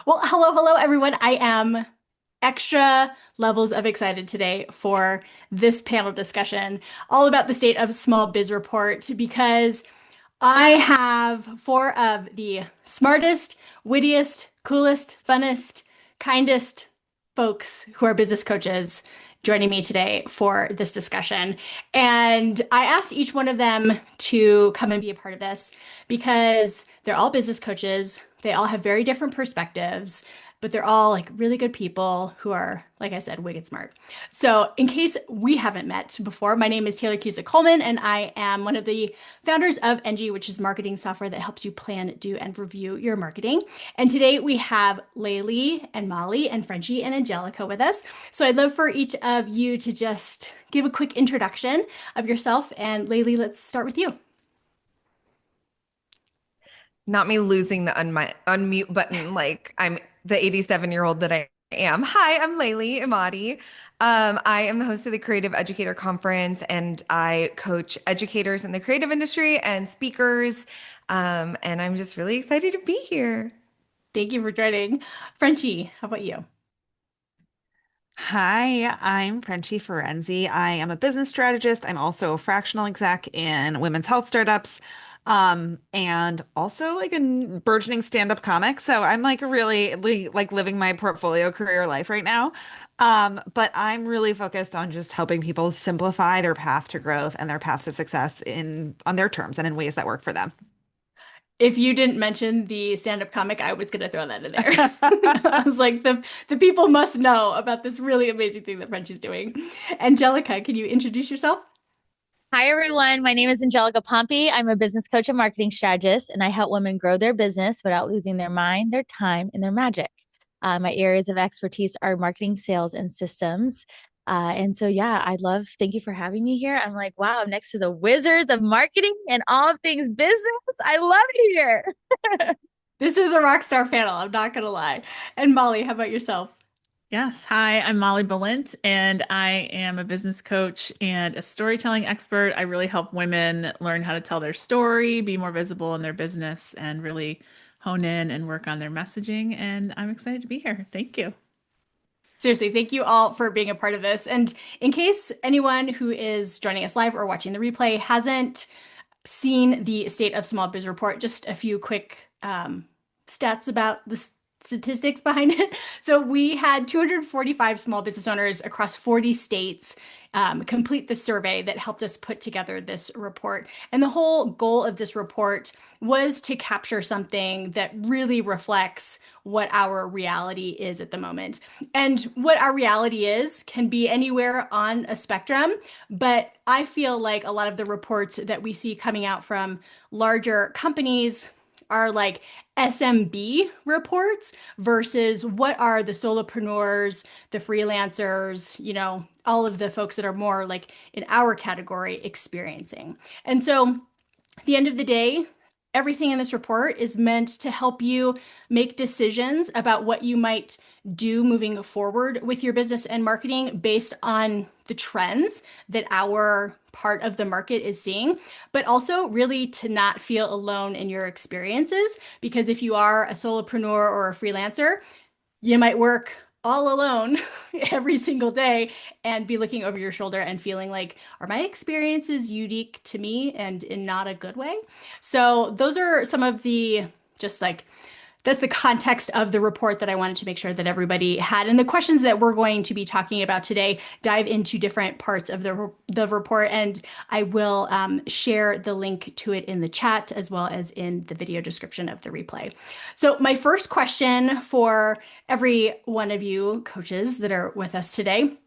Well, hello, everyone. I am extra levels of excited today for this panel discussion all about the State of Small Biz report because I have four of the smartest, wittiest, coolest, funnest, kindest folks who are business coaches joining me today for this discussion. And I asked each one of them to come and be a part of this because they're all business coaches. They all have very different perspectives, but they're all like really good people who are, like I said, wicked smart. So, in case we haven't met before, my name is Taylor Cusick Coleman, and I am one of the founders of NG, which is marketing software that helps you plan, do, and review your marketing. And today we have Laylee and Molly and Frenchie and Angelica with us. So, I'd love for each of you to just give a quick introduction of yourself. And Laylee, let's start with you. Not me losing the unmute button like I'm the 87-year-old that I am. Hi, I'm Laylee Emadi. I am the host of the Creative Educator Conference, and I coach educators in the creative industry and speakers. And I'm just really excited to be here. Thank you for joining. Frenchie, how about you? Hi, I'm Frenchie Ferenczi. I am a business strategist. I'm also a fractional exec in women's health startups, and also like a burgeoning stand-up comic. So I'm like really like living my portfolio career life right now. But I'm really focused on just helping people simplify their path to growth and their path to success in on their terms and in ways that work for them. If you didn't mention the stand-up comic, I was gonna throw that in there. I was like, the people must know about this really amazing thing that Frenchie's doing. Angelica, can you introduce yourself? Hi, everyone. My name is Angelica Pompy. I'm a business coach and marketing strategist, and I help women grow their business without losing their mind, their time, and their magic. My areas of expertise are marketing, sales, and systems. Yeah, thank you for having me here. I'm like, wow, I'm next to the wizards of marketing and all things business. I love it here. This is a rock star panel, I'm not gonna lie. And Molly, how about yourself? Yes. Hi, I'm Molly Balint, and I am a business coach and a storytelling expert. I really help women learn how to tell their story, be more visible in their business, and really hone in and work on their messaging. And I'm excited to be here. Thank you. Seriously, thank you all for being a part of this. And in case anyone who is joining us live or watching the replay hasn't seen the State of Small Biz report, just a few quick stats about the statistics behind it. So we had 245 small business owners across 40 states complete the survey that helped us put together this report. And the whole goal of this report was to capture something that really reflects what our reality is at the moment. And what our reality is can be anywhere on a spectrum, but I feel like a lot of the reports that we see coming out from larger companies are like SMB reports versus what are the solopreneurs, the freelancers, all of the folks that are more like in our category experiencing. And so at the end of the day, everything in this report is meant to help you make decisions about what you might do moving forward with your business and marketing based on the trends that our part of the market is seeing, but also really to not feel alone in your experiences. Because if you are a solopreneur or a freelancer, you might work all alone every single day and be looking over your shoulder and feeling like, are my experiences unique to me and in not a good way? So, those are some of the just like that's the context of the report that I wanted to make sure that everybody had. And the questions that we're going to be talking about today dive into different parts of the report. And I will share the link to it in the chat as well as in the video description of the replay. So my first question for every one of you coaches that are with us today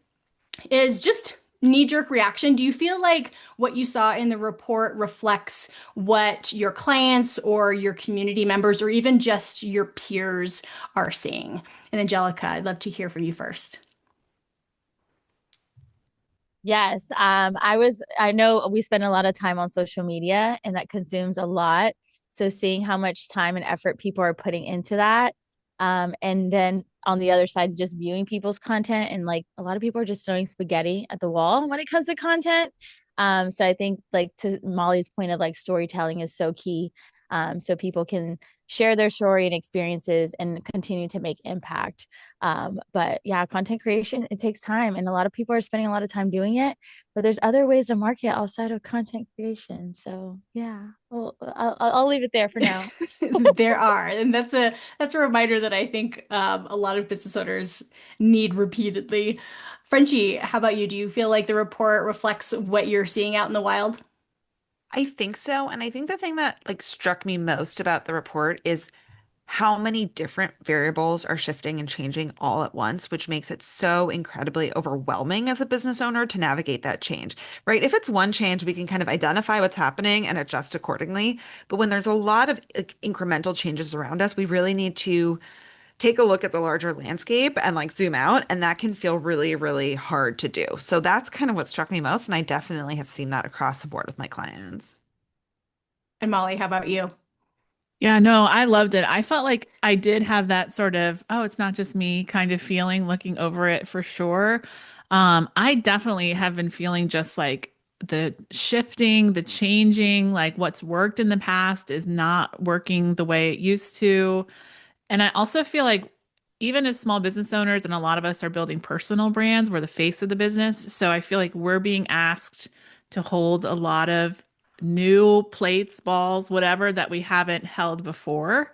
is just knee-jerk reaction. Do you feel like what you saw in the report reflects what your clients or your community members or even just your peers are seeing? And Angelica, I'd love to hear from you first. Yes. I know we spend a lot of time on social media and that consumes a lot. So seeing how much time and effort people are putting into that. And then on the other side, just viewing people's content and like a lot of people are just throwing spaghetti at the wall when it comes to content. So I think like to Molly's point of like storytelling is so key. So people can share their story and experiences and continue to make impact. But yeah, content creation, it takes time. And a lot of people are spending a lot of time doing it, but there's other ways to market outside of content creation. So yeah, well, I'll leave it there for now. There are, and that's a reminder that I think a lot of business owners need repeatedly. Frenchie, how about you? Do you feel like the report reflects what you're seeing out in the wild? I think so. And I think the thing that like struck me most about the report is how many different variables are shifting and changing all at once, which makes it so incredibly overwhelming as a business owner to navigate that change, right? If it's one change, we can kind of identify what's happening and adjust accordingly. But when there's a lot of like, incremental changes around us, we really need to take a look at the larger landscape and like zoom out. And that can feel really, really hard to do. So that's kind of what struck me most. And I definitely have seen that across the board with my clients. And Molly, how about you? Yeah, no, I loved it. I felt like I did have that sort of, oh, it's not just me kind of feeling looking over it for sure. I definitely have been feeling just like the shifting, the changing, like what's worked in the past is not working the way it used to. And I also feel like even as small business owners, and a lot of us are building personal brands, we're the face of the business. So I feel like we're being asked to hold a lot of new plates, balls, whatever that we haven't held before.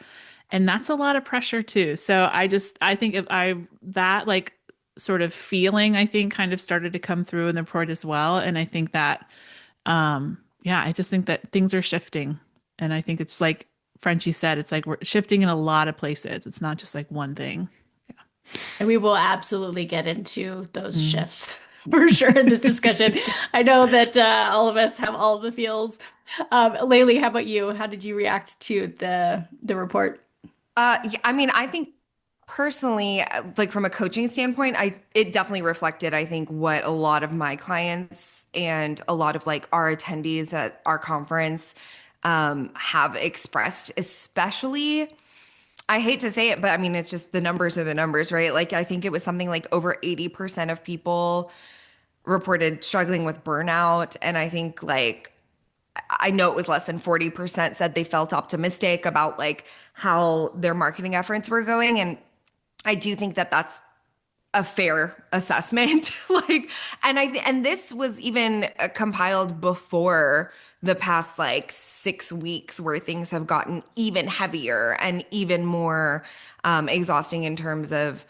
And that's a lot of pressure too. So I think if I, that like sort of feeling, I think kind of started to come through in the report as well. And I think that, yeah, I just think that things are shifting. And I think it's like Frenchie said, it's like we're shifting in a lot of places. It's not just like one thing. And we will absolutely get into those Mm. shifts for sure in this discussion. I know that all of us have all the feels. Laylee, how about you? How did you react to the report? Yeah, I mean, I think personally, like from a coaching standpoint, it definitely reflected, I think, what a lot of my clients and a lot of like our attendees at our conference have expressed, especially. I hate to say it, but I mean, it's just the numbers are the numbers, right? Like, I think it was something like over 80% of people reported struggling with burnout. And I think like I know it was less than 40% said they felt optimistic about like how their marketing efforts were going. And I do think that that's a fair assessment. Like, and this was even compiled before the past like 6 weeks where things have gotten even heavier and even more exhausting in terms of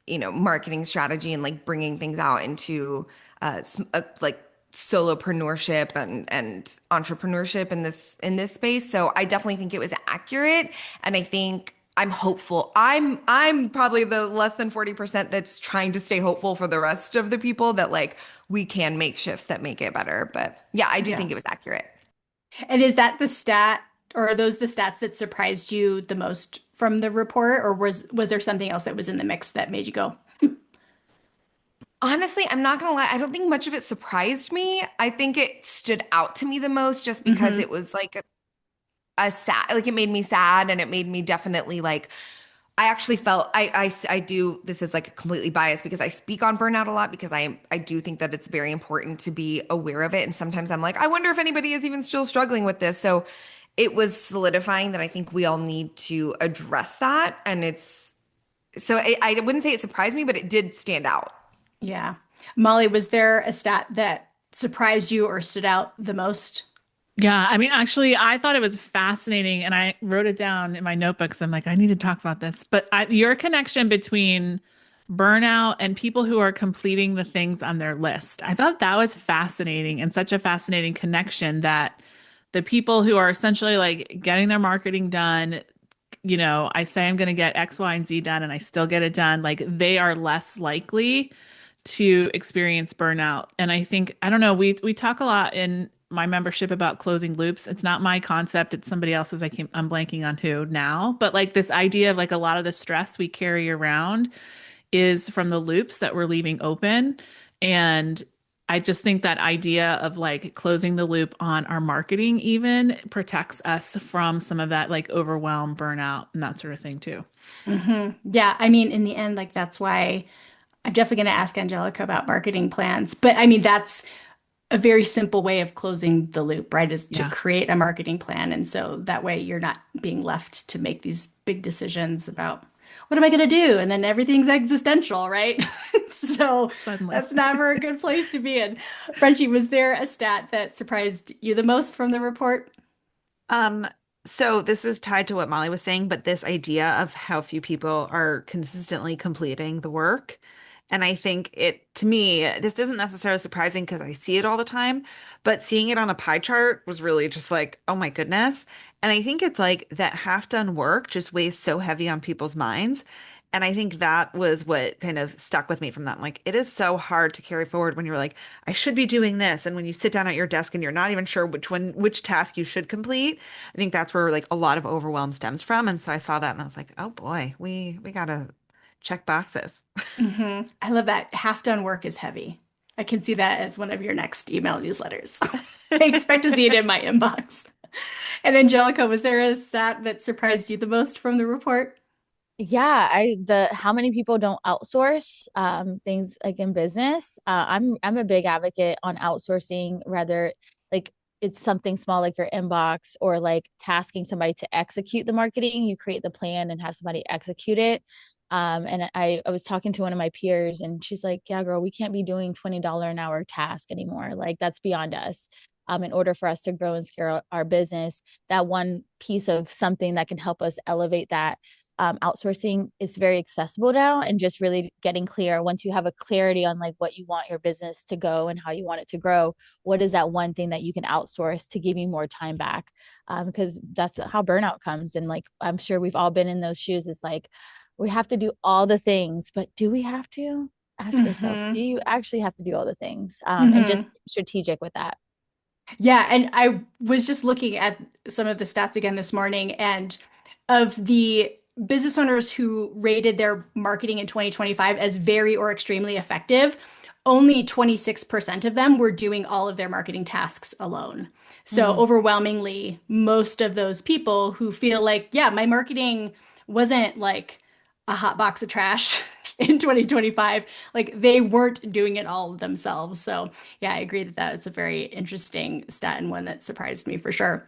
marketing strategy and like bringing things out into like solopreneurship and entrepreneurship in this space. So I definitely think it was accurate, and I think I'm hopeful. I'm probably the less than 40% that's trying to stay hopeful for the rest of the people that like we can make shifts that make it better. But yeah, I do Yeah. think it was accurate. And is that the stat, or are those the stats that surprised you the most from the report, or was there something else that was in the mix that made you go, Honestly, I'm not gonna lie. I don't think much of it surprised me. I think it stood out to me the most just because hmm it was like a sad, like it made me sad, and it made me definitely like I actually felt I do, this is like completely biased because I speak on burnout a lot because I do think that it's very important to be aware of it, and sometimes I'm like I wonder if anybody is even still struggling with this. So it was solidifying that I think we all need to address that, and I wouldn't say it surprised me, but it did stand out. Yeah. Molly, was there a stat that surprised you or stood out the most? Yeah, I mean, actually, I thought it was fascinating, and I wrote it down in my notebooks. I'm like, I need to talk about this. But your connection between burnout and people who are completing the things on their list, I thought that was fascinating and such a fascinating connection that the people who are essentially like getting their marketing done, I say I'm going to get X, Y, and Z done, and I still get it done, like they are less likely to experience burnout. And I think, I don't know, we talk a lot in my membership about closing loops. It's not my concept, it's somebody else's. I'm blanking on who now, but like this idea of like a lot of the stress we carry around is from the loops that we're leaving open. And I just think that idea of like closing the loop on our marketing even protects us from some of that like overwhelm, burnout, and that sort of thing too. Yeah, I mean, in the end, like that's why I'm definitely going to ask Angelica about marketing plans. But I mean, that's a very simple way of closing the loop, right? Is to Yeah. create a marketing plan. And so that way you're not being left to make these big decisions about what am I going to do? And then everything's existential, right? So Suddenly. that's never a good place to be in. Frenchie, was there a stat that surprised you the most from the report? Um, so this is tied to what Molly was saying, but this idea of how few people are consistently completing the work. And I think it, to me, this isn't necessarily surprising because I see it all the time, but seeing it on a pie chart was really just like, oh my goodness. And I think it's like that half done work just weighs so heavy on people's minds. And I think that was what kind of stuck with me from that. Like, it is so hard to carry forward when you're like, I should be doing this. And when you sit down at your desk and you're not even sure which task you should complete, I think that's where like a lot of overwhelm stems from. And so I saw that and I was like, oh boy, we gotta check boxes. I love that. Half done work is heavy. I can see that as one of your next email newsletters. I expect to see it in my inbox. And Angelica, was there a stat that surprised you the most from the report? Yeah, I the how many people don't outsource things like in business. I'm a big advocate on outsourcing, rather like it's something small like your inbox or like tasking somebody to execute the marketing. You create the plan and have somebody execute it. And I was talking to one of my peers and she's like, yeah, girl, we can't be doing $20 an hour task anymore. Like that's beyond us. In order for us to grow and scale our business, that one piece of something that can help us elevate that outsourcing is very accessible now, and just really getting clear once you have a clarity on like what you want your business to go and how you want it to grow, what is that one thing that you can outsource to give you more time back, because that's how burnout comes. And like I'm sure we've all been in those shoes. It's like we have to do all the things, but do we have to? Ask yourself, do Hmm you actually have to do all the things, and just hmm strategic with that. Yeah, and I was just looking at some of the stats again this morning, and of the business owners who rated their marketing in 2025 as very or extremely effective, only 26% of them were doing all of their marketing tasks alone. So Mm. overwhelmingly, most of those people who feel like, yeah, my marketing wasn't like a hot box of trash in 2025, like they weren't doing it all themselves. So yeah, I agree that that is a very interesting stat and one that surprised me for sure.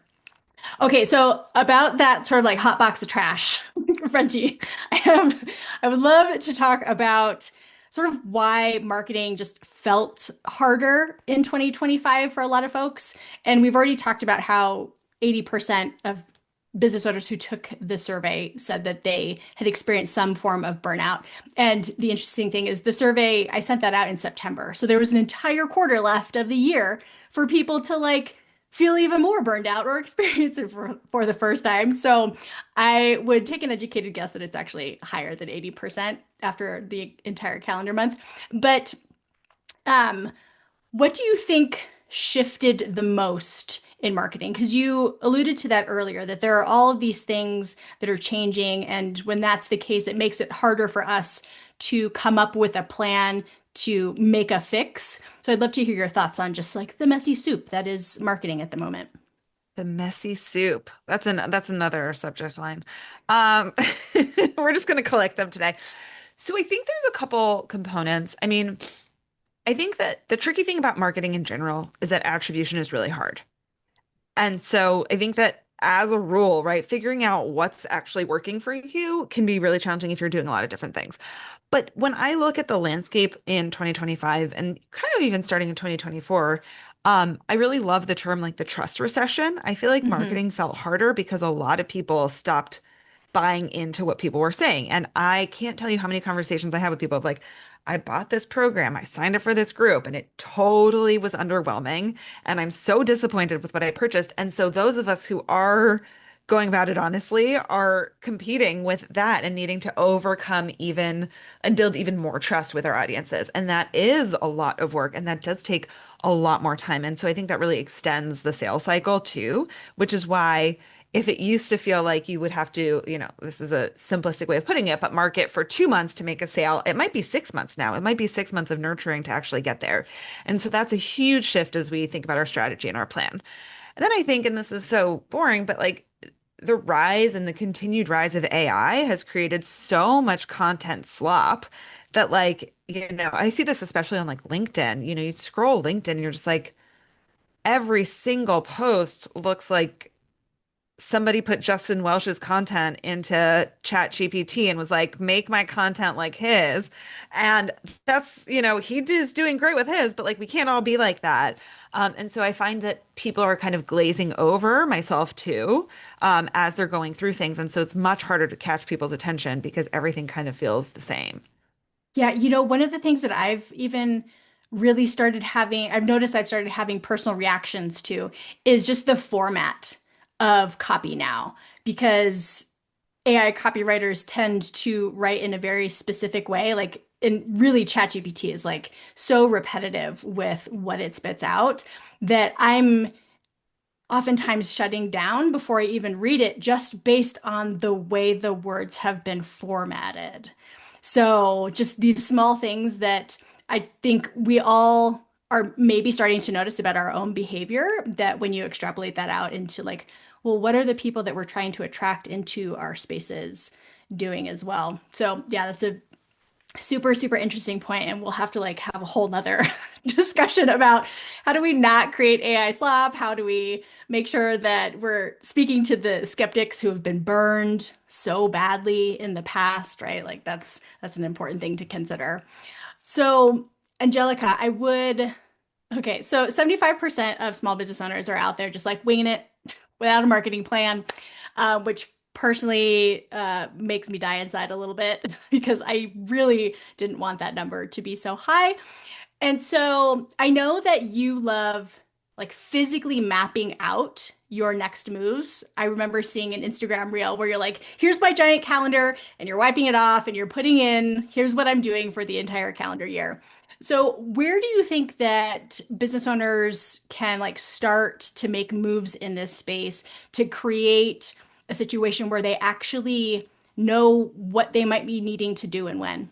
Okay, so about that sort of like hot box of trash, Frenchie, I would love to talk about sort of why marketing just felt harder in 2025 for a lot of folks. And we've already talked about how 80% of business owners who took the survey said that they had experienced some form of burnout. And the interesting thing is the survey, I sent that out in September. So there was an entire quarter left of the year for people to like feel even more burned out or experience it for the first time. So I would take an educated guess that it's actually higher than 80% after the entire calendar month. But um, what do you think shifted the most in marketing? Because you alluded to that earlier, that there are all of these things that are changing. And when that's the case, it makes it harder for us to come up with a plan to make a fix. So I'd love to hear your thoughts on just like the messy soup that is marketing at the moment. The messy soup. That's another subject line. We're just gonna collect them today. So I think there's a couple components. I mean, I think that the tricky thing about marketing in general is that attribution is really hard. And so I think that as a rule, right, figuring out what's actually working for you can be really challenging if you're doing a lot of different things. But when I look at the landscape in 2025 and kind of even starting in 2024, I really love the term like the trust recession. I feel like Hmm marketing felt harder because a lot of people stopped buying into what people were saying. And I can't tell you how many conversations I have with people of like, I bought this program, I signed up for this group, and it totally was underwhelming. And I'm so disappointed with what I purchased. And so those of us who are going about it honestly are competing with that and needing to overcome even and build even more trust with our audiences. And that is a lot of work and that does take a lot more time. And so I think that really extends the sales cycle too, which is why if it used to feel like you would have to, this is a simplistic way of putting it, but market for 2 months to make a sale, it might be 6 months now. It might be 6 months of nurturing to actually get there. And so that's a huge shift as we think about our strategy and our plan. And then I think, and this is so boring, but like the rise and the continued rise of AI has created so much content slop that like, I see this especially on like LinkedIn. You scroll LinkedIn and you're just like, every single post looks like somebody put Justin Welsh's content into Chat GPT and was like, make my content like his. And that's, he is doing great with his, but like we can't all be like that. And so I find that people are kind of glazing over, myself too, as they're going through things. And so it's much harder to catch people's attention because everything kind of feels the same. Yeah, one of the things that I've even really started having, I've noticed I've started having personal reactions to is just the format of copy now, because AI copywriters tend to write in a very specific way. Like, and really, ChatGPT is like so repetitive with what it spits out that I'm oftentimes shutting down before I even read it just based on the way the words have been formatted. So, just these small things that I think we all are maybe starting to notice about our own behavior, that when you extrapolate that out into like, well, what are the people that we're trying to attract into our spaces doing as well? So, yeah, that's a super, super interesting point, and we'll have to like have a whole nother discussion about how do we not create AI slop? How do we make sure that we're speaking to the skeptics who have been burned so badly in the past, right? Like that's an important thing to consider. So, Angelica, okay, so 75% of small business owners are out there just like winging it without a marketing plan, which personally makes me die inside a little bit because I really didn't want that number to be so high. And so I know that you love like physically mapping out your next moves. I remember seeing an Instagram reel where you're like, here's my giant calendar, and you're wiping it off and you're putting in, here's what I'm doing for the entire calendar year. So where do you think that business owners can like start to make moves in this space to create a situation where they actually know what they might be needing to do and when?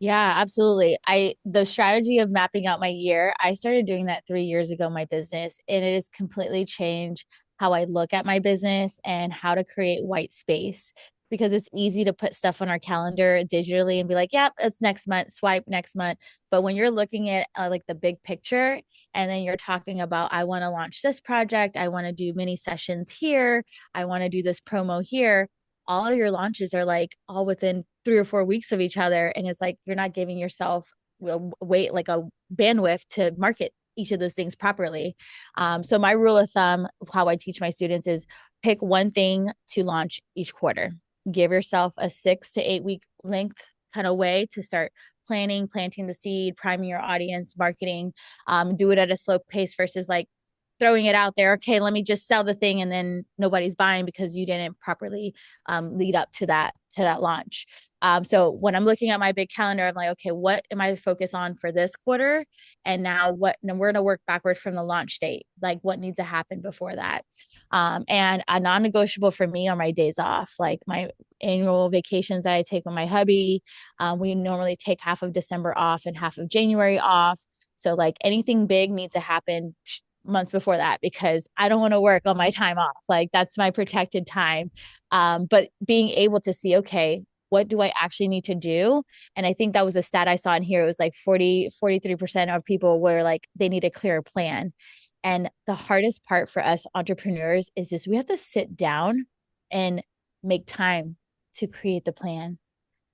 Yeah, absolutely. The strategy of mapping out my year, I started doing that 3 years ago in my business, and it has completely changed how I look at my business and how to create white space, because it's easy to put stuff on our calendar digitally and be like, yep, it's next month, swipe next month. But when you're looking at like the big picture, and then you're talking about, I want to launch this project, I want to do mini sessions here, I want to do this promo here, all of your launches are like all within 3 or 4 weeks of each other. And it's like you're not giving yourself wait like a bandwidth to market each of those things properly. So my rule of thumb, how I teach my students, is pick one thing to launch each quarter. Give yourself a 6 to 8 week length kind of way to start planning, planting the seed, priming your audience, marketing. Do it at a slow pace versus like throwing it out there. Okay, let me just sell the thing, and then nobody's buying because you didn't properly lead up to that launch. So when I'm looking at my big calendar, I'm like, okay, what am I focused on for this quarter? And now and we're going to work backward from the launch date. Like what needs to happen before that? And a non-negotiable for me are my days off, like my annual vacations that I take with my hubby. We normally take half of December off and half of January off. So like anything big needs to happen months before that, because I don't want to work on my time off. Like that's my protected time. But being able to see, okay, what do I actually need to do? And I think that was a stat I saw in here. It was like 43% of people were like, they need a clear plan. And the hardest part for us entrepreneurs is this: we have to sit down and make time to create the plan.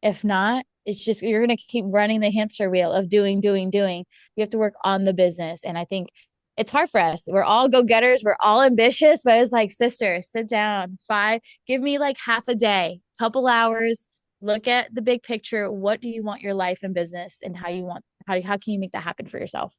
If not, it's just, you're going to keep running the hamster wheel of doing, doing, doing. You have to work on the business. And I think it's hard for us. We're all go-getters. We're all ambitious, but it's like, sister, sit down, give me like half a day, couple hours, look at the big picture. What do you want your life and business, and how can you make that happen for yourself?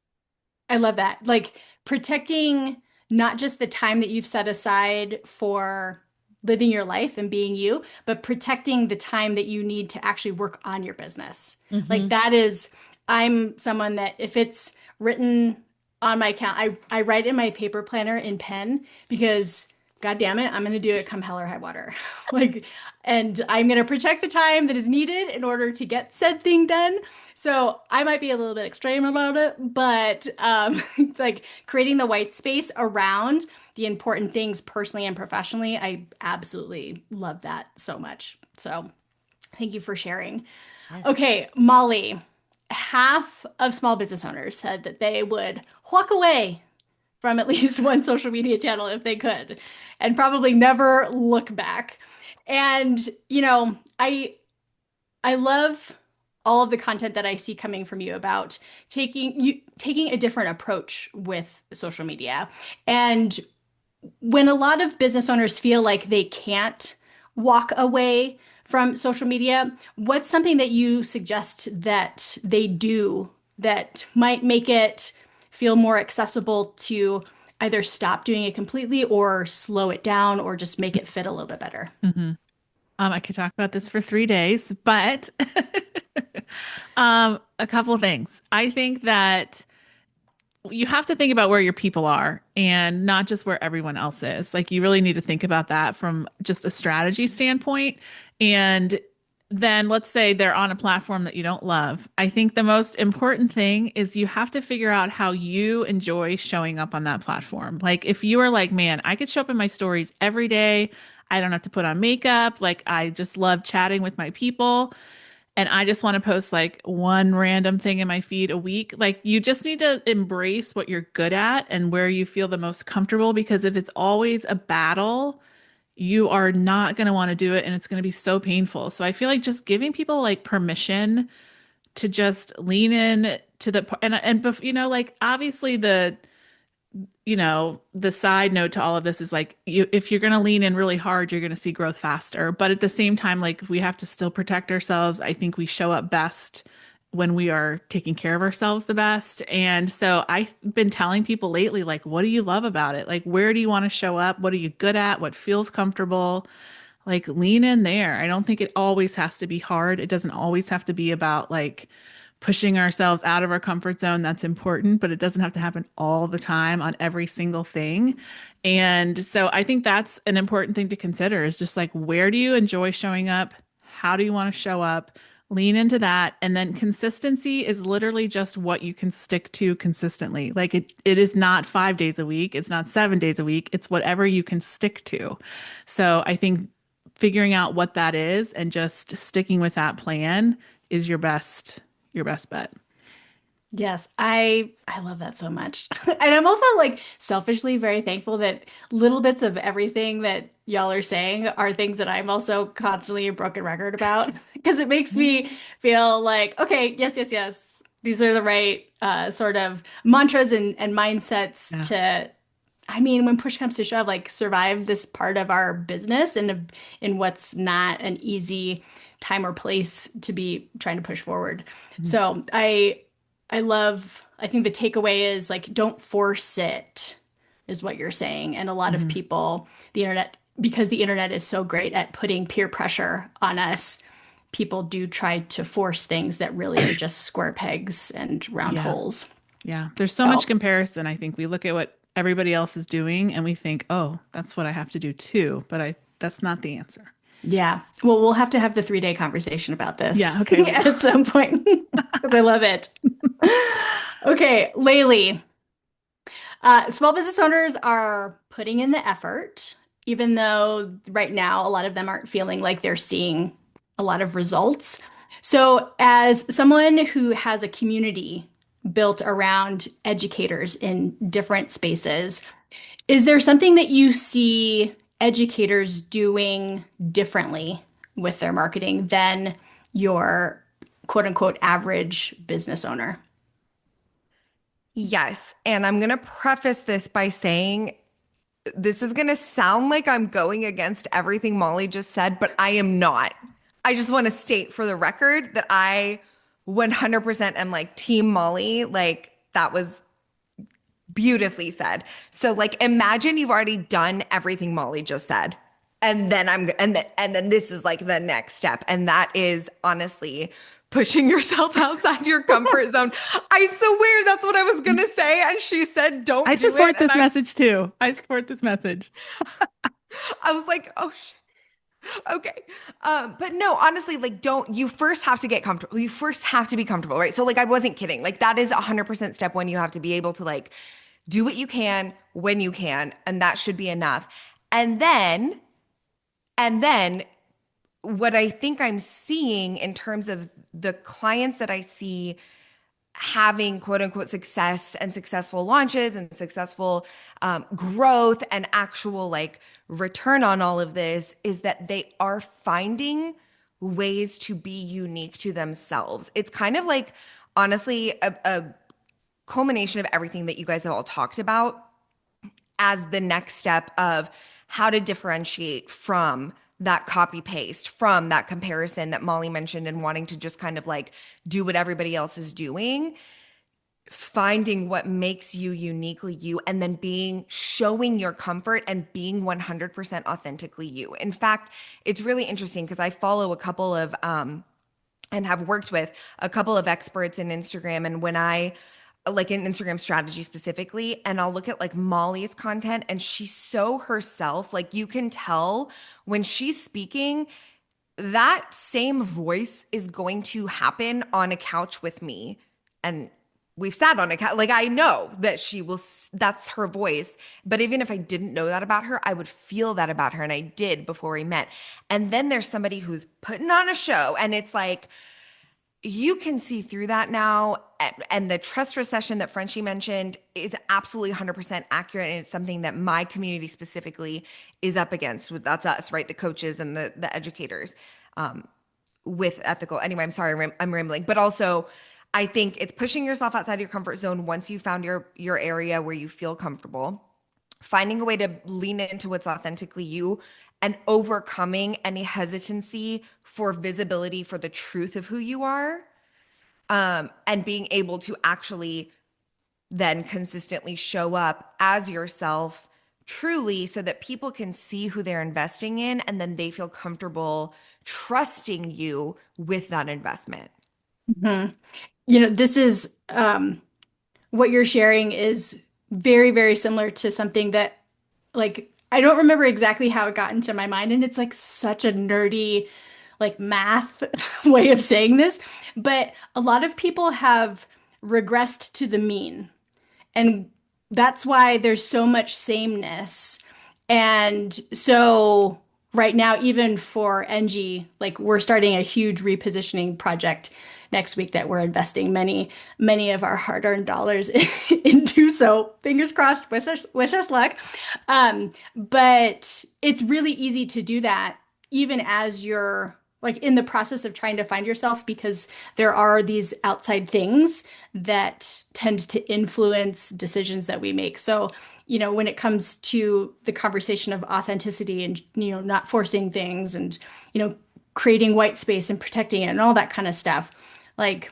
I love that. Like protecting not just the time that you've set aside for living your life and being you, but protecting the time that you need to actually work on your business. Like Mm-hmm. that is, I'm someone that if it's written on my account, I write in my paper planner in pen because God damn it, I'm going to do it come hell or high water. Like, and I'm going to protect the time that is needed in order to get said thing done. So I might be a little bit extreme about it, but like creating the white space around the important things personally and professionally, I absolutely love that so much. So thank you for sharing. Yes. Okay, Molly, half of small business owners said that they would walk away from at least one social media channel if they could, and probably never look back. And, I love all of the content that I see coming from you about taking a different approach with social media. And when a lot of business owners feel like they can't walk away from social media, what's something that you suggest that they do that might make it feel more accessible to either stop doing it completely or slow it down or just make it fit a little bit better? Mhm. I could talk about this for 3 days, but a couple of things. I think that you have to think about where your people are and not just where everyone else is. Like you really need to think about that from just a strategy standpoint. And then let's say they're on a platform that you don't love. I think the most important thing is you have to figure out how you enjoy showing up on that platform. Like if you are like, man, I could show up in my stories every day. I don't have to put on makeup. Like I just love chatting with my people and I just want to post like one random thing in my feed a week. Like you just need to embrace what you're good at and where you feel the most comfortable because if it's always a battle, you are not going to want to do it and it's going to be so painful. So I feel like just giving people like permission to just lean in to the like obviously the side note to all of this is like if you're going to lean in really hard, you're going to see growth faster. But at the same time, like we have to still protect ourselves. I think we show up best when we are taking care of ourselves the best. And so I've been telling people lately, like, what do you love about it? Like, where do you want to show up? What are you good at? What feels comfortable? Like, lean in there. I don't think it always has to be hard. It doesn't always have to be about like, pushing ourselves out of our comfort zone. That's important, but it doesn't have to happen all the time on every single thing. And so I think that's an important thing to consider is just like, where do you enjoy showing up? How do you want to show up? Lean into that. And then consistency is literally just what you can stick to consistently. Like it is not 5 days a week. It's not 7 days a week. It's whatever you can stick to. So I think figuring out what that is and just sticking with that plan is your best bet. Yes, I love that so much. And I'm also like selfishly very thankful that little bits of everything that y'all are saying are things that I'm also constantly a broken record about because it makes me feel like, okay, yes, yes, yes. These are the right sort of mantras and mindsets Yeah. to, I mean, when push comes to shove, like survive this part of our business and in what's not an easy time or place to be trying to push forward. Mhm. So I think the takeaway is like, don't force it, is what you're saying. And a lot of Mhm. people, the internet, because the internet is so great at putting peer pressure on us, people do try to force things that really are just square pegs and round Yeah. holes. Yeah. There's so much So, comparison. I think we look at what everybody else is doing and we think, oh, that's what I have to do too. But that's not the answer. yeah. Well, we'll have to have the 3-day conversation about this Yeah. Okay. We will. at some point because I love it. Okay, Laylee. Small business owners are putting in the effort, even though right now a lot of them aren't feeling like they're seeing a lot of results. So, as someone who has a community built around educators in different spaces, is there something that you see educators doing differently with their marketing than your quote unquote average business owner? Yes. And I'm going to preface this by saying this is going to sound like I'm going against everything Molly just said, but I am not. I just want to state for the record that I 100% am like Team Molly. Like that was beautifully said. So like imagine you've already done everything Molly just said. And then this is like the next step. And that is honestly pushing yourself outside your comfort zone. I swear that's what I was gonna say. And she said, I don't do it. support And this message too. I support this message. I was like, oh okay. But no, honestly, like don't you first have to get comfortable. You first have to be comfortable, right? So like I wasn't kidding. Like that is 100% step one. You have to be able to like do what you can when you can, and that should be enough. And then and then what I think I'm seeing in terms of the clients that I see having quote unquote success and successful launches and successful growth and actual like return on all of this is that they are finding ways to be unique to themselves. It's kind of like, honestly, a culmination of everything that you guys have all talked about as the next step of how to differentiate from that copy paste, from that comparison that Molly mentioned, and wanting to just kind of like do what everybody else is doing, finding what makes you uniquely you, and then showing your comfort and being 100% authentically you. In fact, it's really interesting because I follow a couple of and have worked with a couple of experts in Instagram. And when I like in Instagram strategy specifically, and I'll look at like Molly's content, and she's so herself. Like you can tell when she's speaking, that same voice is going to happen on a couch with me. And we've sat on a couch. Like I know that that's her voice. But even if I didn't know that about her, I would feel that about her. And I did before we met. And then there's somebody who's putting on a show, and it's like, you can see through that now. And the trust recession that Frenchie mentioned is absolutely 100% accurate. And it's something that my community specifically is up against. That's us, right? The coaches and the educators with ethical. Anyway, I'm sorry, I'm rambling. But also, I think it's pushing yourself outside your comfort zone once you found your area where you feel comfortable, finding a way to lean into what's authentically you, and overcoming any hesitancy for visibility for the truth of who you are, and being able to actually then consistently show up as yourself truly so that people can see who they're investing in, and then they feel comfortable trusting you with that investment. Mhm. This is what you're sharing is very, very similar to something that, like, I don't remember exactly how it got into my mind, and it's like such a nerdy, like math way of saying this, but a lot of people have regressed to the mean. And that's why there's so much sameness. And so right now, even for NG, like we're starting a huge repositioning project next week that we're investing many of our hard-earned dollars into. So fingers crossed, wish us luck. But it's really easy to do that even as you're like in the process of trying to find yourself, because there are these outside things that tend to influence decisions that we make. So, when it comes to the conversation of authenticity and, not forcing things and, creating white space and protecting it and all that kind of stuff, like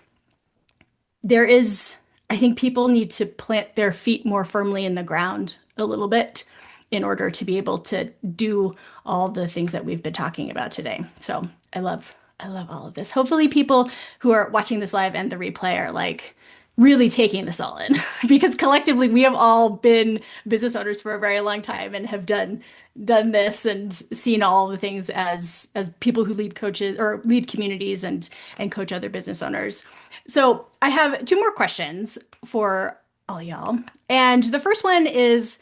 I think people need to plant their feet more firmly in the ground a little bit in order to be able to do all the things that we've been talking about today. So I love all of this. Hopefully people who are watching this live and the replay are like really taking this all in because collectively we have all been business owners for a very long time and have done this and seen all the things as people who lead coaches or lead communities and coach other business owners. So I have two more questions for all y'all. And the first one is,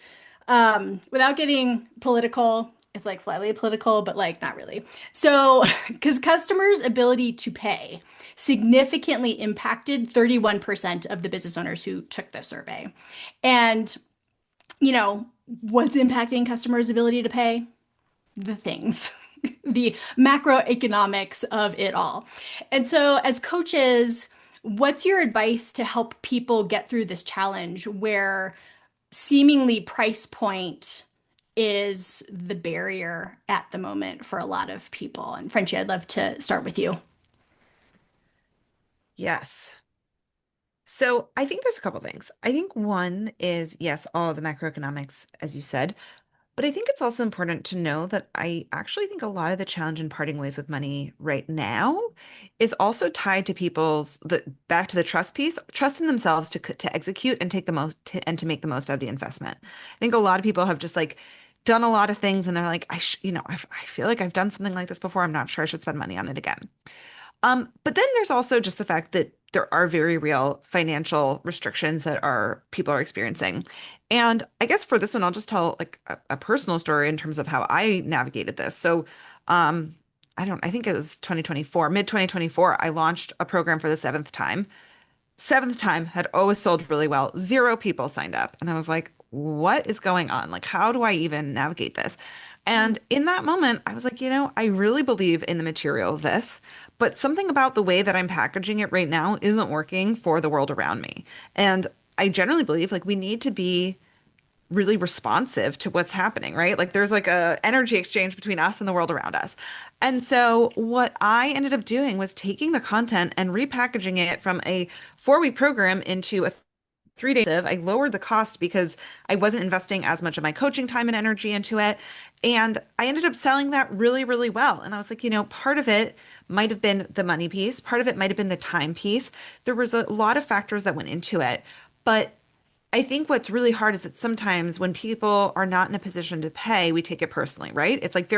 without getting political, it's like slightly political, but like not really. So, because customers' ability to pay significantly impacted 31% of the business owners who took the survey. And, what's impacting customers' ability to pay? The things, the macroeconomics of it all. And so, as coaches, what's your advice to help people get through this challenge where seemingly price point is the barrier at the moment for a lot of people? And Frenchie, I'd love to start with you. Yes. So I think there's a couple things. I think one is, yes, all the macroeconomics, as you said, but I think it's also important to know that I actually think a lot of the challenge in parting ways with money right now is also tied to back to the trust piece, trust in themselves to execute and take the most and to make the most out of the investment. I think a lot of people have just like done a lot of things and they're like, I feel like I've done something like this before. I'm not sure I should spend money on it again. But then there's also just the fact that there are very real financial restrictions that people are experiencing. And I guess for this one, I'll just tell like a personal story in terms of how I navigated this. So, I think it was 2024, mid 2024, I launched a program for the seventh time. Seventh time had always sold really well. Zero people signed up. And I was like, what is going on? Like, how do I even navigate this? And in that moment, I was like, I really believe in the material of this, but something about the way that I'm packaging it right now isn't working for the world around me. And I generally believe like we need to be really responsive to what's happening, right? Like there's like a energy exchange between us and the world around us. And so what I ended up doing was taking the content and repackaging it from a 4-week program into a 3 day. I lowered the cost because I wasn't investing as much of my coaching time and energy into it. And I ended up selling that really, really well. And I was like, part of it might have been the money piece, part of it might have been the time piece. There was a lot of factors that went into it. But I think what's really hard is that sometimes when people are not in a position to pay, we take it personally, right? It's like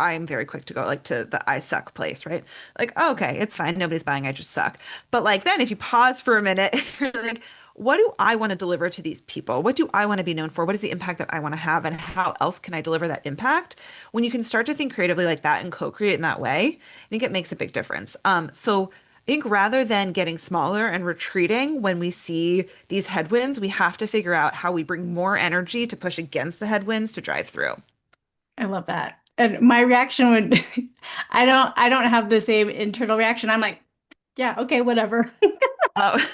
I'm very quick to go like to the I suck place, right? Like, oh, okay, it's fine. Nobody's buying. I just suck. But like then if you pause for a minute, you're like, what do I want to deliver to these people? What do I want to be known for? What is the impact that I want to have? And how else can I deliver that impact? When you can start to think creatively like that and co-create in that way, I think it makes a big difference. So I think rather than getting smaller and retreating when we see these headwinds, we have to figure out how we bring more energy to push against the headwinds to drive through. I love that. And my reaction would I don't have the same internal reaction. I'm like, yeah, okay, whatever. Oh,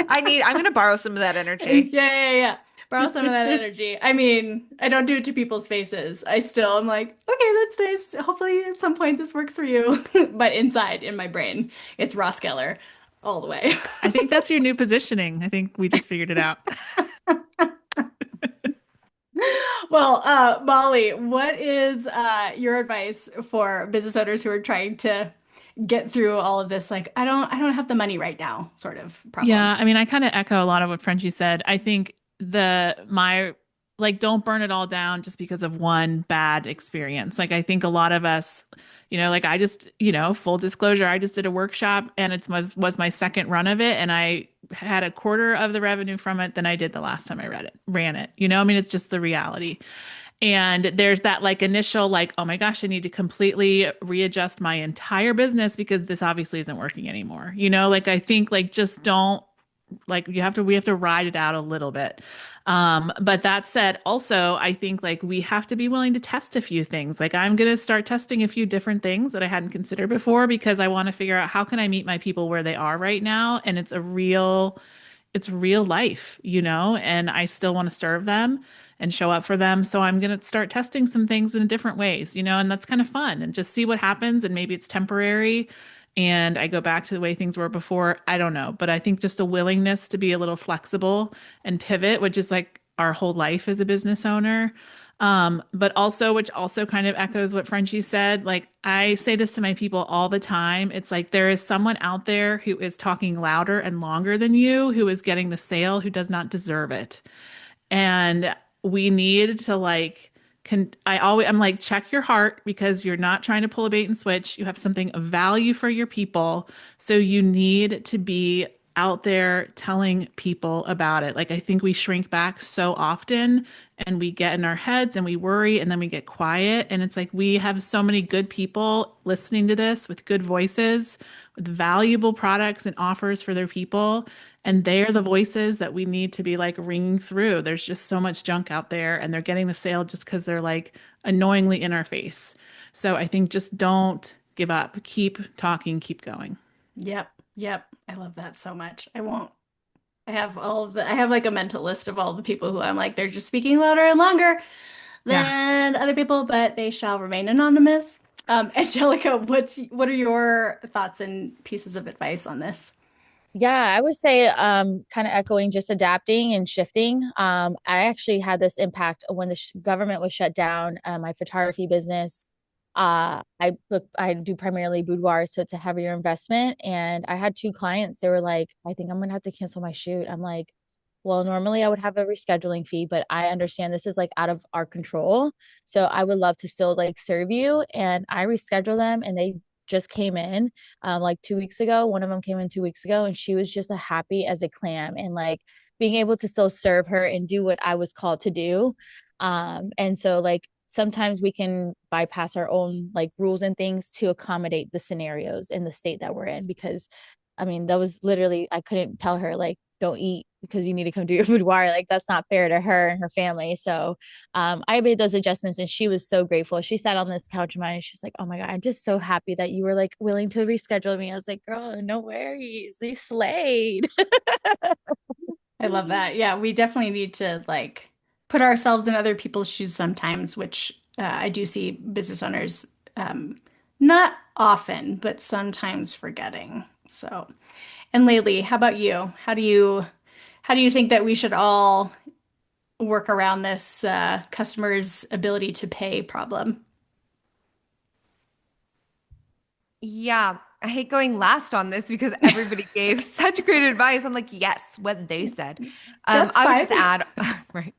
I'm going to borrow some of that Yeah, energy. yeah, yeah. Borrow some of that energy. I mean, I don't do it to people's faces. I'm like, okay, that's nice. Hopefully at some point this works for you. But inside, in my brain, it's Ross Geller all the way. I think that's your new positioning. I think we just figured it out. Well, Molly, what is your advice for business owners who are trying to get through all of this? Like, I don't have the money right now, sort of problem. Yeah, I mean, I kind of echo a lot of what Frenchie said. I think my like don't burn it all down just because of one bad experience. Like I think a lot of us, like I just, full disclosure, I just did a workshop and was my second run of it and I had a quarter of the revenue from it than I did the last time I ran it. I mean, it's just the reality. And there's that like initial like, oh my gosh, I need to completely readjust my entire business because this obviously isn't working anymore. Like I think like just don't like we have to ride it out a little bit. But that said, also I think like we have to be willing to test a few things. Like I'm gonna start testing a few different things that I hadn't considered before because I want to figure out how can I meet my people where they are right now. And it's real life, and I still want to serve them and show up for them. So I'm going to start testing some things in different ways, and that's kind of fun and just see what happens. And maybe it's temporary and I go back to the way things were before. I don't know. But I think just a willingness to be a little flexible and pivot, which is like our whole life as a business owner. But also, which also kind of echoes what Frenchie said, like I say this to my people all the time. It's like there is someone out there who is talking louder and longer than you, who is getting the sale, who does not deserve it. And we need to like, I'm like, check your heart because you're not trying to pull a bait and switch. You have something of value for your people. So you need to be out there telling people about it. Like, I think we shrink back so often and we get in our heads and we worry and then we get quiet. And it's like we have so many good people listening to this with good voices, with valuable products and offers for their people. And they're the voices that we need to be like ringing through. There's just so much junk out there and they're getting the sale just because they're like annoyingly in our face. So I think just don't give up. Keep talking, keep going. Yep. Yep. I love that so much. I won't. I have like a mental list of all the people who I'm like, they're just speaking louder and longer Yeah. than other people, but they shall remain anonymous. Angelica, what are your thoughts and pieces of advice on this? Yeah, I would say kind of echoing just adapting and shifting. I actually had this impact when the government was shut down, my photography business. I do primarily boudoirs, so it's a heavier investment. And I had two clients. They were like, I think I'm gonna have to cancel my shoot. I'm like, well, normally I would have a rescheduling fee, but I understand this is like out of our control. So I would love to still like serve you. And I reschedule them and they just came in like 2 weeks ago. One of them came in 2 weeks ago and she was just as happy as a clam and like being able to still serve her and do what I was called to do. And so like sometimes we can bypass our own like rules and things to accommodate the scenarios in the state that we're in because I mean, that was literally, I couldn't tell her like, don't eat because you need to come do your boudoir. Like that's not fair to her and her family. So I made those adjustments and she was so grateful. She sat on this couch of mine and she's like, oh my God, I'm just so happy that you were like willing to reschedule me. I was like, girl, no worries. They slayed. I love that. Yeah, we definitely need to like put ourselves in other people's shoes sometimes, which I do see business owners not often, but sometimes forgetting. So, and Laylee, how about you? How do you think that we should all work around this customer's ability to pay problem? Yeah, I hate going last on this because everybody gave such great advice. I'm like, yes, what they said. That's I would fine. just add, right.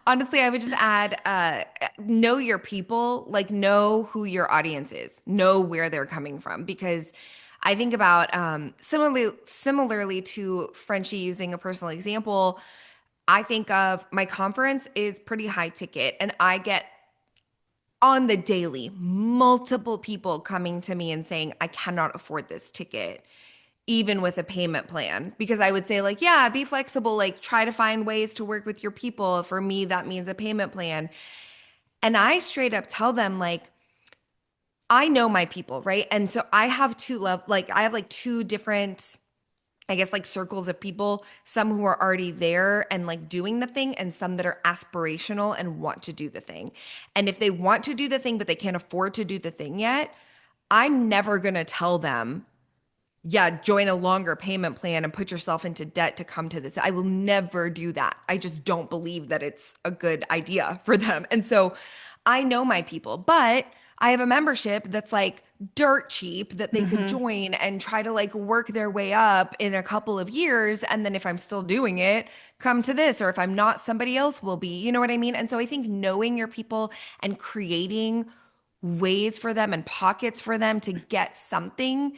Honestly, I would just add, know your people, like know who your audience is, know where they're coming from. Because I think about similarly to Frenchie using a personal example, I think of my conference is pretty high ticket, and I get on the daily, multiple people coming to me and saying, I cannot afford this ticket, even with a payment plan. Because I would say, like, yeah, be flexible, like, try to find ways to work with your people. For me, that means a payment plan. And I straight up tell them, like, I know my people, right? And so I have I have like two different, I guess, like circles of people, some who are already there and like doing the thing, and some that are aspirational and want to do the thing. And if they want to do the thing, but they can't afford to do the thing yet, I'm never going to tell them, yeah, join a longer payment plan and put yourself into debt to come to this. I will never do that. I just don't believe that it's a good idea for them. And so I know my people, but I have a membership that's like dirt cheap that they could Hmm. join and try to like work their way up in a couple of years. And then if I'm still doing it, come to this. Or if I'm not, somebody else will be. You know what I mean? And so I think knowing your people and creating ways for them and pockets for them to get something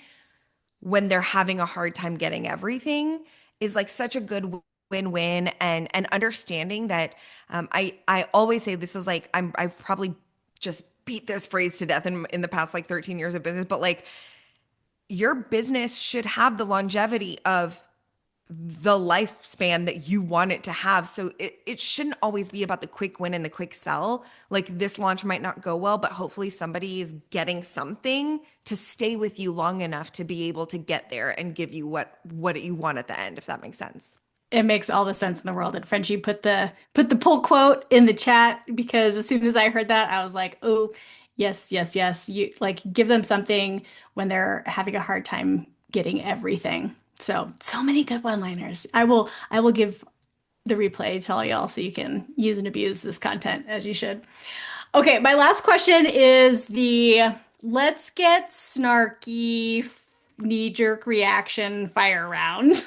when they're having a hard time getting everything is like such a good win-win. And understanding that I always say this is like I've probably just beat this phrase to death in the past like 13 years of business, but like your business should have the longevity of the lifespan that you want it to have. So it shouldn't always be about the quick win and the quick sell. Like this launch might not go well, but hopefully somebody is getting something to stay with you long enough to be able to get there and give you what you want at the end, if that makes sense. It makes all the sense in the world. And Frenchie put the pull quote in the chat because as soon as I heard that, I was like, oh, yes, yes, yes. You like give them something when they're having a hard time getting everything. So many good one-liners. I will give the replay to all y'all so you can use and abuse this content as you should. Okay, my last question is the let's get snarky knee-jerk reaction fire round.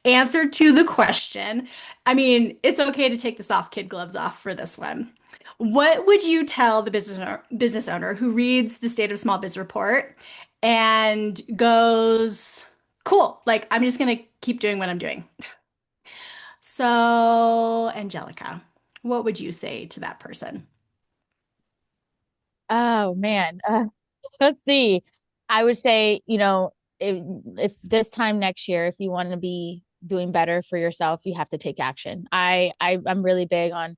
Answer to the question. I mean, it's okay to take the soft kid gloves off for this one. What would you tell the business owner who reads the State of Small Biz report and goes, cool, like I'm just gonna keep doing what I'm doing? So, Angelica, what would you say to that person? Oh man. Let's see. I would say, if this time next year, if you want to be doing better for yourself, you have to take action. I'm really big on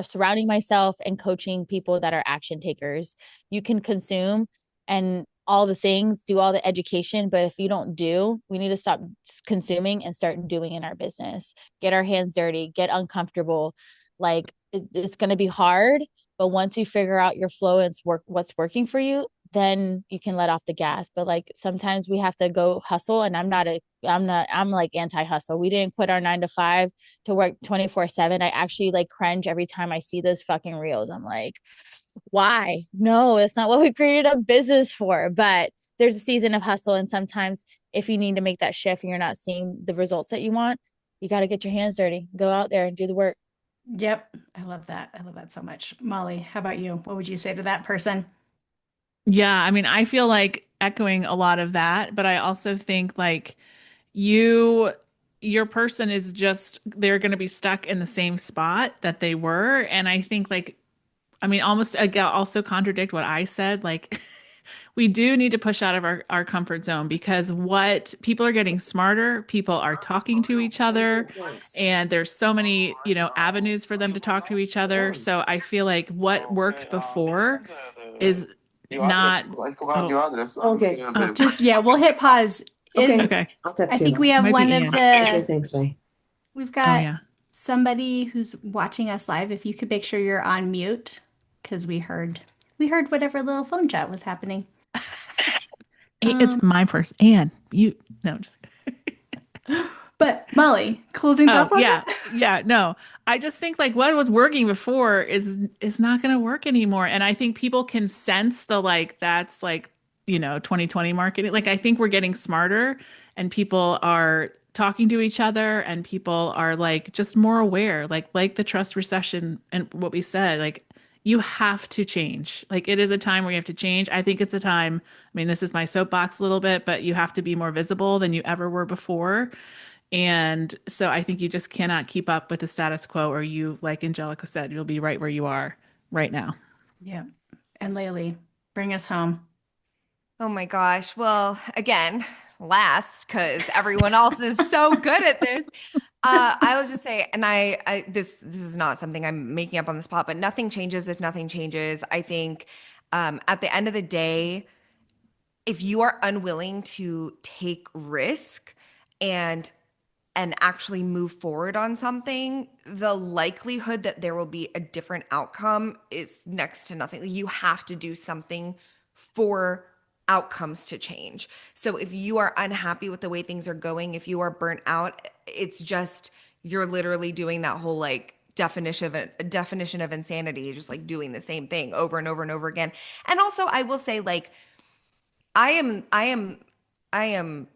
surrounding myself and coaching people that are action takers. You can consume and all the things, do all the education, but if you don't do, we need to stop consuming and start doing in our business. Get our hands dirty, get uncomfortable. Like it's going to be hard, but once you figure out your flow and what's working for you, then you can let off the gas. But like sometimes we have to go hustle. And I'm like anti-hustle. We didn't quit our 9 to 5 to work 24/7. I actually like cringe every time I see those fucking reels. I'm like, why? No, it's not what we created a business for. But there's a season of hustle. And sometimes if you need to make that shift and you're not seeing the results that you want, you got to get your hands dirty, go out there and do the work. Yep, I love that. I love that so much. Molly, how about you? What would you say to that person? Yeah, I mean, I feel like echoing a lot of that, but I also think like you your person is just they're going to be stuck in the same spot that they were. And I think like I mean, almost I also contradict what I said. Like we do need to push out of our comfort zone because what people are getting smarter, people are talking to each other, and there's so many, avenues for them to talk to each other. So I feel like what worked before is not. Oh, Okay. Just, yeah, we'll hit pause. Is Okay. okay. I That's think you. we have Might one be of Anne. Okay, the, thanks, May. we've Oh got yeah. somebody who's watching us live. If you could make sure you're on mute, because we heard whatever little phone chat was happening. It's my first. Anne, you no. Just, But Molly, closing oh thoughts on yeah, that? yeah. No, I just think like what was working before is not going to work anymore, and I think people can sense the like that's like 2020 marketing. Like I think we're getting smarter, and people are talking to each other, and people are like just more aware. Like the trust recession and what we said. Like you have to change. Like it is a time where you have to change. I think it's a time. I mean, this is my soapbox a little bit, but you have to be more visible than you ever were before. And so I think you just cannot keep up with the status quo, or you, like Angelica said, you'll be right where you are right now. Yeah. And Laylee, bring us home. Oh my gosh. Well, again, last, because everyone else is so good at this. I will just say, and this is not something I'm making up on the spot, but nothing changes if nothing changes. I think at the end of the day, if you are unwilling to take risk and actually move forward on something, the likelihood that there will be a different outcome is next to nothing. You have to do something for outcomes to change. So if you are unhappy with the way things are going, if you are burnt out, it's just you're literally doing that whole like definition of insanity, just like doing the same thing over and over and over again. And also I will say like I am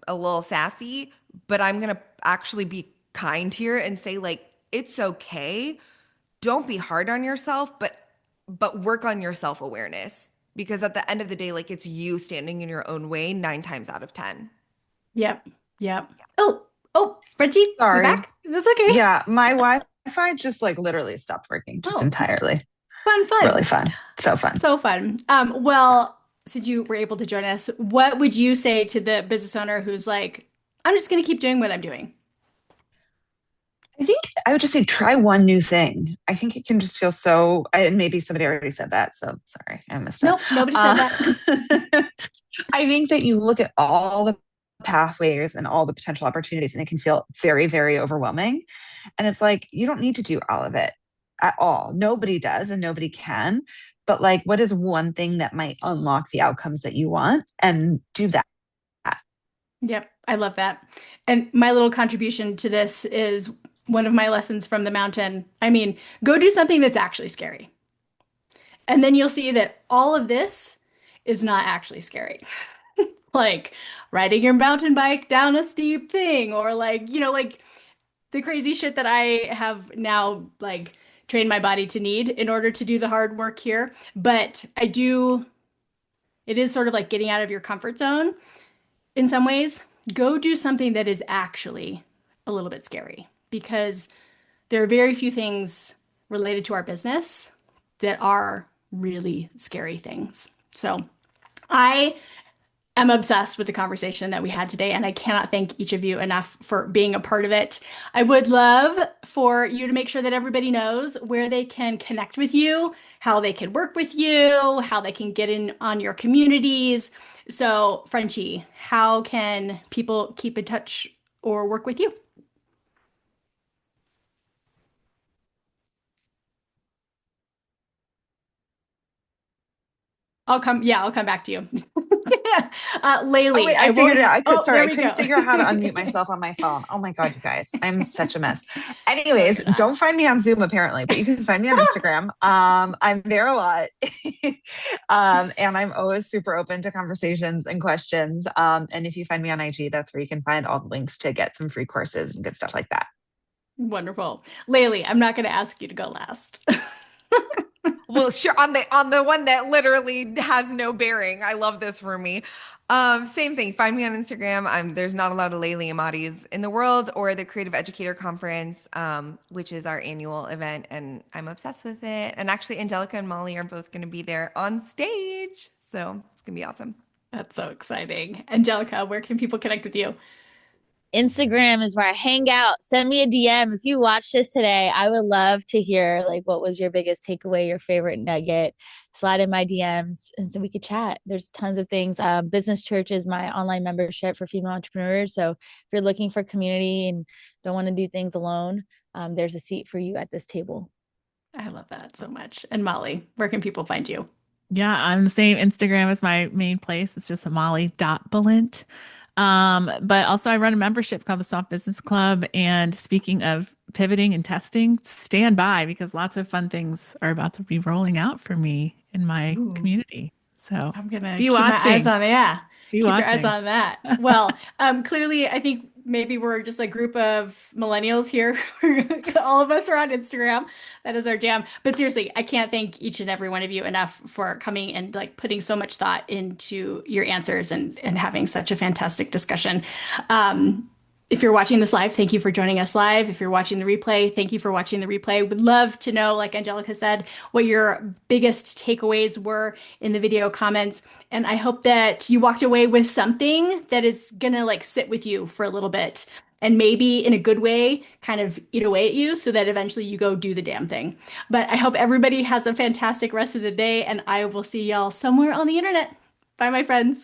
a little sassy, but I'm going to actually be kind here and say like it's okay. Don't be hard on yourself, but work on your self-awareness because at the end of the day like it's you standing in your own way 9 times out of 10. Yep. Yep. Oh, Frenchie, you're Sorry. back? That's okay. Yeah, my Wi-Fi just like literally stopped working, just Oh, entirely. fun. Really fun. So fun. So fun. Well, since you were able to join us, what would you say to the business owner who's like, I'm just going to keep doing what I'm doing? I think I would just say try one new thing. I think it can just feel so, and maybe somebody already said that, so sorry, I missed it. Nope, nobody said that. I think that you look at all the pathways and all the potential opportunities, and it can feel very, very overwhelming. And it's like, you don't need to do all of it at all. Nobody does, and nobody can. But like, what is one thing that might unlock the outcomes that you want and do that? Yep, I love that. And my little contribution to this is one of my lessons from the mountain. I mean, go do something that's actually scary. And then you'll see that all of this is not actually scary. Like riding your mountain bike down a steep thing, or like, like the crazy shit that I have now, like, trained my body to need in order to do the hard work here. But it is sort of like getting out of your comfort zone in some ways. Go do something that is actually a little bit scary because there are very few things related to our business that are really scary things. So I am obsessed with the conversation that we had today, and I cannot thank each of you enough for being a part of it. I would love for you to make sure that everybody knows where they can connect with you, how they can work with you, how they can get in on your communities. So, Frenchie, how can people keep in touch or work with you? I'll come back to you. Oh Laylee, wait, I I won't. figured it out. Oh, Sorry, there I we couldn't go. figure out how to unmute myself on my phone. Oh my God, you guys, I'm such a mess. No, Anyways, you're not. don't find me on Zoom apparently, but you can find me on Instagram. I'm there a lot. And I'm always super open to conversations and questions. And if you find me on IG, that's where you can find all the links to get some free courses and good stuff like that. Wonderful. Laylee, I'm not going to ask you to go last. Well, sure. On the one that literally has no bearing. I love this for me. Same thing. Find me on Instagram. There's not a lot of Laylee Emadis in the world, or the Creative Educator Conference, which is our annual event, and I'm obsessed with it. And actually, Angelica and Molly are both going to be there on stage, so it's gonna be awesome. That's so exciting. Angelica, where can people connect with you? Instagram is where I hang out. Send me a DM. If you watch this today, I would love to hear like what was your biggest takeaway, your favorite nugget. Slide in my DMs and so we could chat. There's tons of things. Business Church is my online membership for female entrepreneurs. So if you're looking for community and don't want to do things alone, there's a seat for you at this table. I love that so much. And Molly, where can people find you? Yeah, I'm the same. Instagram is my main place. It's just Molly.Balint. But also I run a membership called the Soft Business Club. And speaking of pivoting and testing, stand by because lots of fun things are about to be rolling out for me in my Ooh. community. So I'm gonna be keep my eyes watching. on it. Yeah, Be keep your eyes watching. on that. Well, clearly, I think maybe we're just a group of millennials here. All of us are on Instagram. That is our jam. But seriously, I can't thank each and every one of you enough for coming and like putting so much thought into your answers and having such a fantastic discussion. If you're watching this live, thank you for joining us live. If you're watching the replay, thank you for watching the replay. Would love to know, like Angelica said, what your biggest takeaways were in the video comments. And I hope that you walked away with something that is gonna like sit with you for a little bit and maybe in a good way kind of eat away at you so that eventually you go do the damn thing. But I hope everybody has a fantastic rest of the day and I will see y'all somewhere on the internet. Bye, my friends.